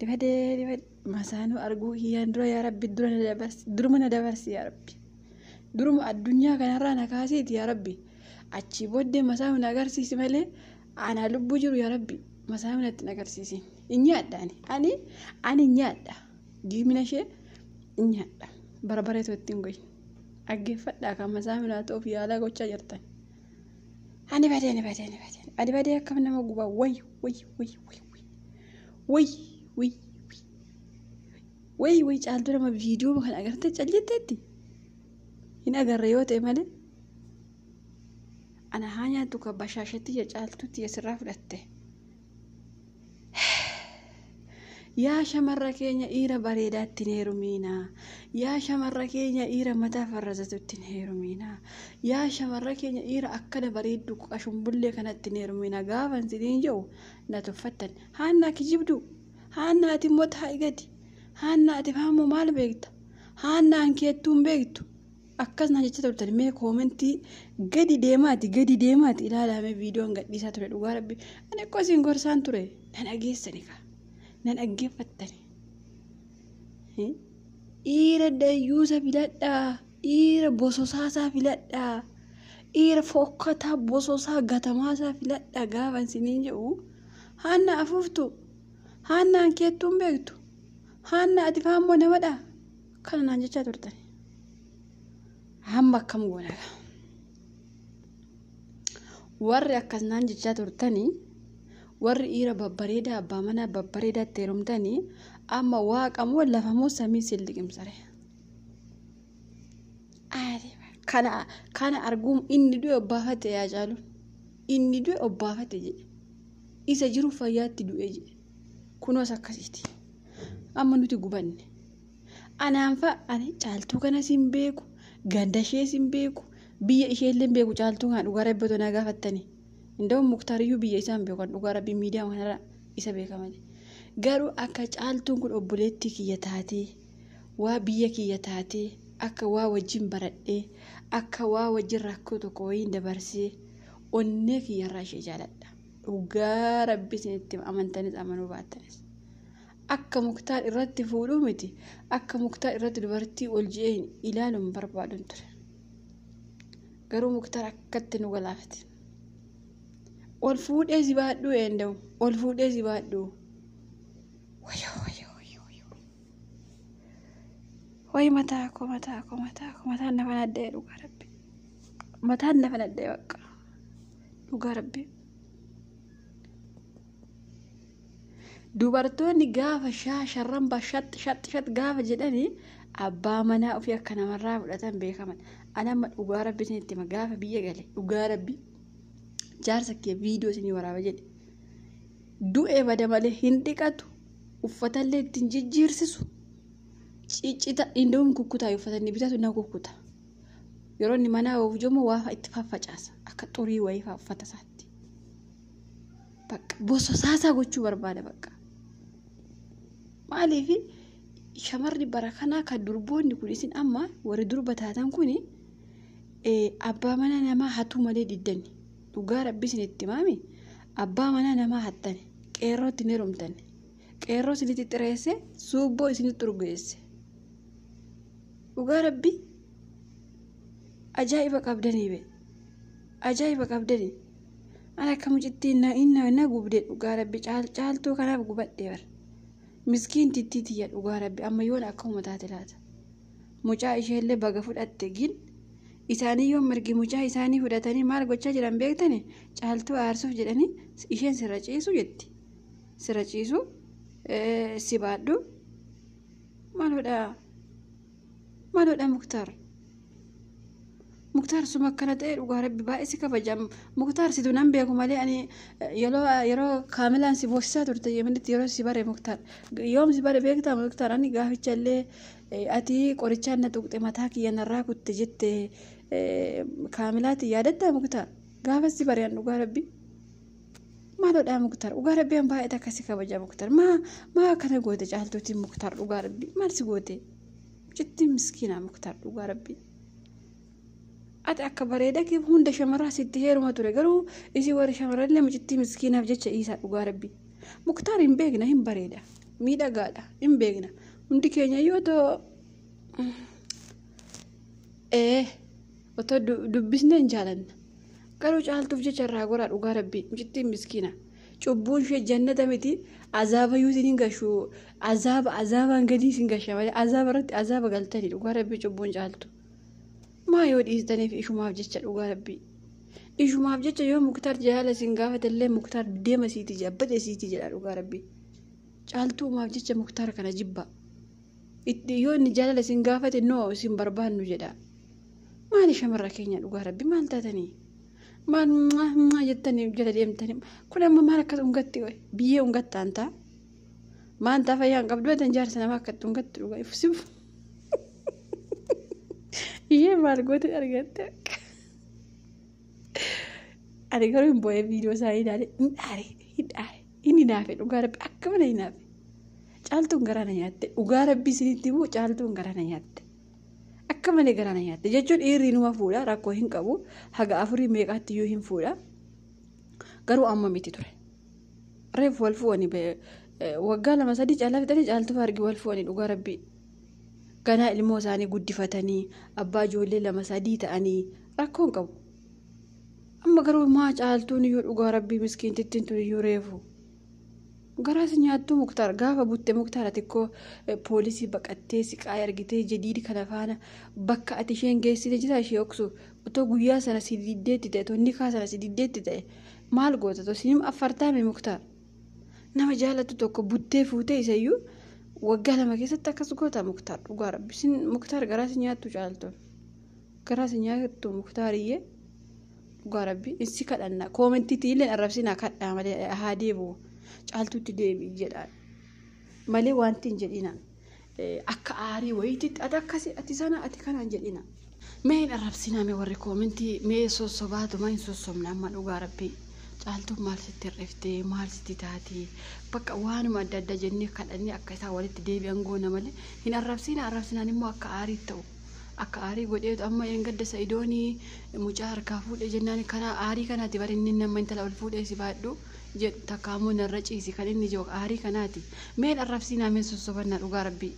دفد مسانو أرجو هي ندرو يا ربي درمنا دبرس يا ربي درم الدنيا كان رانا كاسيت يا ربي أشي بود مسانو نجارسي سمله أنا لبوجر يا ربي مسانو نتنجارسي سين إني أداني أنا إني أدا دي من شيء إني أدا بربرة توتينغوي أجي فدا كم مسانو ناتو في على قوتشا جرتان أنا بعدين كم نما جوا وي جالدو لما فيديو مكان أقرأت جلدتي هنا أقرأيوت إمالي أنا هانيا توكا بشاشتي جالدو تيسراف لته يا شمرة كينيا إيرا بريدات تنهيرو مينا يا شمرة كينيا إيرا متى فرزتو تنهيرو مينا يا شمرة كينيا إيرا أكنا بريدو أشمبولي كانت تنهيرو مينا غافن سيدين جو نتفتن هانا كجبدو هانا تموت هايقاتي هانا تفهمو مال بيكتا هانا انكيتون بيكتو أكاسنا جيتو تلمي كومنتي قدي ديماتي إلا لها فيديو انقاد ديساتو لدوغا ربي أنا كوسين غورسان توري نانا أجيسانيكا نانا أجيفتاني إيرا دايوسا فيلادا إيرا بوسوساسا فيلادا إيرا فوقتا بوسوسا غاتماسا فيلادا غافن سنين جو هانا أفوفتو هانا انكيتون بيكتو هانا أتفهمو نمدا كان نانجا تورتاني هم كم قولا ور أكاس نانجا تورتاني ور إيرا ببريدا بامنا ببريدا تيرمتاني أما واق أمو ولا فمو سامي سيلدقم ساري كان أرقوم إني دو أبافت يا جالو إني دو أبافت جي إذا جرو فايات دو أجي كنو ساكسيتي أما نوتي قباني أنا أنفا أنا جالتو كان سيمبيكو غانداشي سيمبيكو بيا إشي اللي مبيكو جالتو كان وغاربتو ناقا فتاني عندهم مختاريو بيا إسان بيكو وغاربي ميديا وحنرا إسا بيكا مالي غارو أكا جالتو كن أبوليتي كي يتاتي وبيا كي يتاتي أكا وجين برده أكا وجين راكوتو كوين دبرسي ونكي يراشي جالتا وغاربي سنتم أمانتانيس أمانو باتانيس akka muktaar irratti fuudhuu miti akka muktaar irratti dubartii ol je'een ilaaluun barbaadun ture garuu muktaar akkatti nu galaafate ol fuudhee si baadhuu eendawu ol fuudhee si baadhuu way mataan nafa naddee dhugaa rabbi mataan nafa naddee bakka dhugaa rabbi dubartoonni gaafa sharran shat gaafa jedhani abbaa manaa ofii akka namarraa fudhatan beekaman anamma dhugaa rabbi isinitti hima gaafa biyya gale dhugaa rabbi jaarsa kee viidiyoo isinii waraaba jedhe du'ee bada malee hin dhiqatu uffatallee ittiin jijjiirsisu ciccita indoom kukkutaa uffatanni bitatu na kukkuta yeroo inni manaa oofu jomo waafa itti faffacaasa akka xurii wayiifaa uffata isaatti bakka bososaasaa gochuu barbaada bakka maaliifi shamarri barakanaa kan durboonni kun isin amma warri durba taatan kun abbaa mana namaa hatuu malee diddanni dhugaa rabbi isinitti himaami abbaa mana namaa hattani qeerrootti ni rumtani qeerroo isinitti xireesse suubboo isinitti urgeesse dhugaa rabbi ajaa'iba qabdanii ana kamucitti inna gubde dhugaa rabbi caaltuu kanaaf gubadhee bar miskiin tittiiti ya dhugaa rabbi amma yoon akkuma taate laata mucaa isheellee baga fudhatte gin isaanii yoon margi mucaa isaanii fudhatanii maal gochaa jiran beektani caaltuu aarsuuf jedhanii isheen sirra ciisu jetti sirra ciisu si baadhu maloodha muktaar suma kana ta'e dhugaa rabbi baay'isi kabajam muktaar situ nan beeku malee ani yeroo kaamilaan si boosisaa turte yemanitti yeroo si bare muktaar yoom si bare beektaa muktaar ani gaaficha illee ati qorichaan na tuqxe mataa kiyya narraa kutte jette kaamilaati yaadatta muktaar gaafa si bare an dhugaa rabbi maloodha muktaar dhugaa rabbi an baay'ee akkasi kabaja muktaar maa kana goote caaltuutiin muktaar dhugaa rabbi maal si goote jetti miskiina muktaar dhugaa rabbi ati akka bareeda kee hunda shamarraa sitti heeruma ture garuu isi warri shamarrallee mucittii miskiinaaf jecha isaa dhugaa rabbi Muktaar hin beekna hin bareeda miidhagaadha hin beekna hundi keenya yoo ta'u otoo dubbisnee hin jaalanna garuu caaltuuf jecha irraa goraa dhugaa rabbi mucittii miskiina cubbuun ishee jannata miti azaaba yuutiin hin gashu azaabaan gadii hin gasha malee azaaba irratti azaaba galtanii dhugaa rabbi cubbuun caaltu maa yoo dhiistaniif ishumaaf jecha dhugaa rabbi ishumaaf jecha yoo Muktaar jaalala sin gaafatallee Muktaar deema siiti jedha badee siiti jedha dhugaa rabbi caaltuumaaf jecha Muktaar kana jibba yoo inni jaalala sin gaafate noo sin barbaannu jedha maali shamarra keenya dhugaa rabbi maal taatanii maal jettanii jala deemtanii kun amma maal akkas ungatti biyyee ungattaan ta'a maantaa fayyaan qabdu tan jaarsa namaa akkatti ungatti dhugaa ifsiif iyyee maal goote argatte ani garuu hin boo'ee viidiyoo isaa hidhaare inni naafe dhugaa rabbi akka mana hin naafe caaltuun garaana nyaatte dhugaa rabbi isinitti immoo caaltuun garaana nyaatte akka malee garaana nyaatte jechuun dhiirri numa fuudha rakkoo hin qabu haga afurii meeqaatti iyyuu hin fuudha garuu amma miti ture reef wal fu'anii waggaa 2-3 caalaa fixanii caaltuuf argi wal fu'anii dhugaa rabbi ganaa ilmoo isaanii guddifatanii abbaa ijoollee 2-3 ta'anii rakkoo hin qabu amma garuu maa caaltuun iyyuu dhugaa rabbii miskiintittiin tun iyyuu reefu garaas nyaattuu Muktaar gaafa butte Muktaar ati koo poolisii baqattee siqaa argitee jadiidi kana faana bakka ati isheen geessite jira ishee oksu otoo guyyaa sana si diddeetti ta'e tonni kaa sana si diddeetti ta'e maal goota to sinim affartaame Muktaar nama jaalatu tokko buttee fuutee isayyuu waggaa 2 keessatti akkas goota Muktaar dhugaa rabbi sin Muktaar garaas nyaattu caaltuun garaas nyaattu Muktaariyyee dhugaa rabbi issi kadhanna koomentiitii illee arrabsinaa kadhaa malee haa deebi'u caaltuutti deebi'i jedhaan malee wanti hin jedhina akka aarii wayititti ati sana ati kanaan jedhina mee hin arrabsinaa mee warri koomentii mee sossobaatu maa hin sossobna amma dhugaa rabbii caaltuun maal sitti hir'iftee maal sitti taatee bakka waanuma adda adda jennee kadhannee akka isaa walitti deebi'an goona malee hin arrabsinaan immoo akka aarii ta'u akka aarii godheetu amma engadda Sa'idoonii mucaa harkaa fuudhee jennaan kana aarii kanaati bari inni nama intala ol fuudhee si baadhu jedhu takkaamoo narra ciisi kan inni jiru aarii kanaati mee arrabsinaa mee sossobannaa dhugaa rabbii